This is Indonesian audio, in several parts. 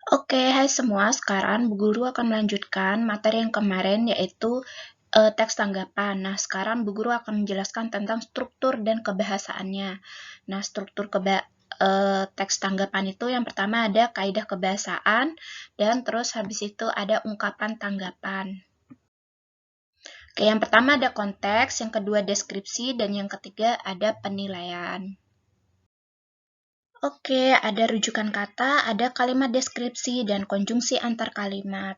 Oke, hai semua. Sekarang Bu Guru akan melanjutkan materi yang kemarin yaitu teks tanggapan. Nah, sekarang Bu Guru akan menjelaskan tentang struktur dan kebahasaannya. Nah, teks tanggapan itu yang pertama ada kaidah kebahasaan dan terus habis itu ada ungkapan tanggapan. Oke, yang pertama ada konteks, yang kedua deskripsi, dan yang ketiga ada penilaian. Oke, ada rujukan kata, ada kalimat deskripsi, dan konjungsi antar kalimat.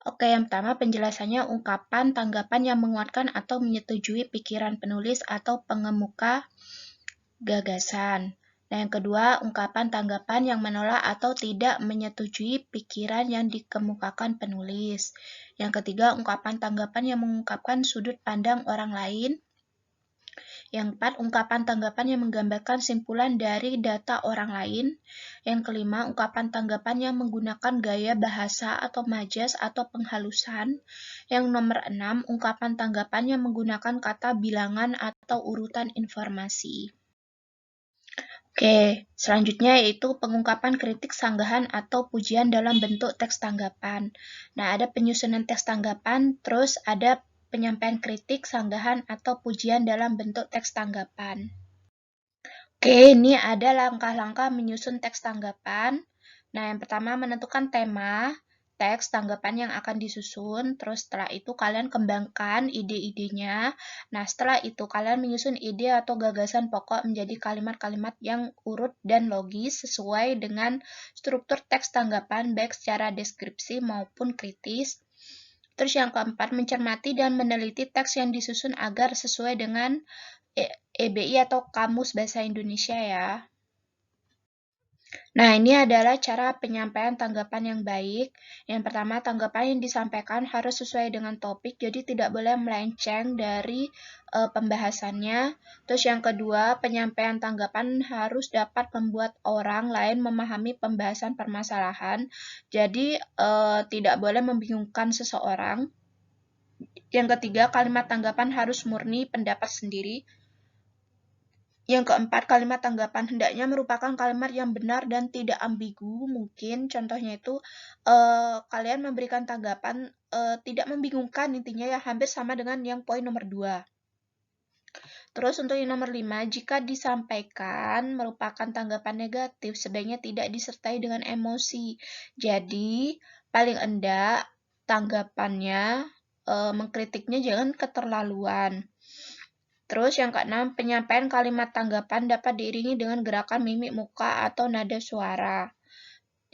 Oke, yang pertama penjelasannya ungkapan tanggapan yang menguatkan atau menyetujui pikiran penulis atau pengemuka gagasan. Nah, yang kedua, ungkapan tanggapan yang menolak atau tidak menyetujui pikiran yang dikemukakan penulis. Yang ketiga, ungkapan tanggapan yang mengungkapkan sudut pandang orang lain. Yang keempat, ungkapan tanggapan yang menggambarkan simpulan dari data orang lain. Yang kelima, ungkapan tanggapan yang menggunakan gaya bahasa atau majas atau penghalusan. Yang nomor 6, ungkapan tanggapan yang menggunakan kata bilangan atau urutan informasi. Oke, selanjutnya yaitu pengungkapan kritik sanggahan atau pujian dalam bentuk teks tanggapan. Nah, ada penyusunan teks tanggapan, terus ada penyampaian kritik, sanggahan, atau pujian dalam bentuk teks tanggapan. Oke, ini ada langkah-langkah menyusun teks tanggapan. Nah, yang pertama menentukan tema, teks tanggapan yang akan disusun. Terus setelah itu kalian kembangkan ide-idenya. Nah, setelah itu kalian menyusun ide atau gagasan pokok menjadi kalimat-kalimat yang urut dan logis sesuai dengan struktur teks tanggapan baik secara deskripsi maupun kritis. Terus yang keempat, mencermati dan meneliti teks yang disusun agar sesuai dengan EBI atau Kamus Bahasa Indonesia ya. Nah, ini adalah cara penyampaian tanggapan yang baik. Yang pertama, tanggapan yang disampaikan harus sesuai dengan topik, jadi tidak boleh melenceng dari pembahasannya. Terus yang kedua, penyampaian tanggapan harus dapat membuat orang lain memahami pembahasan permasalahan, jadi tidak boleh membingungkan seseorang. Yang ketiga, kalimat tanggapan harus murni pendapat sendiri. Yang keempat, kalimat tanggapan hendaknya merupakan kalimat yang benar dan tidak ambigu. Mungkin contohnya itu kalian memberikan tanggapan tidak membingungkan, intinya ya hampir sama dengan yang poin nomor 2. Terus untuk yang nomor 5, jika disampaikan merupakan tanggapan negatif, sebaiknya tidak disertai dengan emosi. Jadi, paling enggak tanggapannya mengkritiknya jangan keterlaluan. Terus yang keenam, penyampaian kalimat tanggapan dapat diiringi dengan gerakan mimik muka atau nada suara.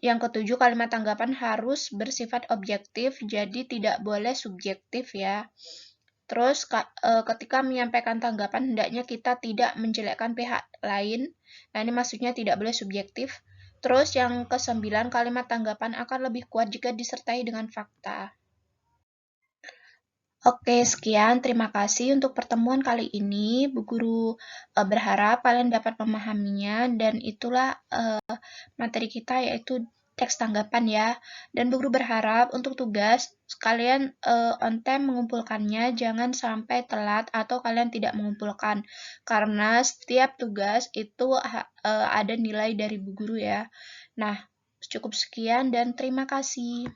Yang ketujuh, kalimat tanggapan harus bersifat objektif, jadi tidak boleh subjektif ya. Terus ketika menyampaikan tanggapan, hendaknya kita tidak menjelekkan pihak lain. Nah, ini maksudnya tidak boleh subjektif. Terus yang kesembilan, kalimat tanggapan akan lebih kuat jika disertai dengan fakta. Oke, sekian. Terima kasih untuk pertemuan kali ini. Bu Guru berharap kalian dapat memahaminya dan itulah materi kita yaitu teks tanggapan ya. Dan Bu Guru berharap untuk tugas kalian on time mengumpulkannya, jangan sampai telat atau kalian tidak mengumpulkan. Karena setiap tugas itu ada nilai dari Bu Guru ya. Nah, cukup sekian dan terima kasih.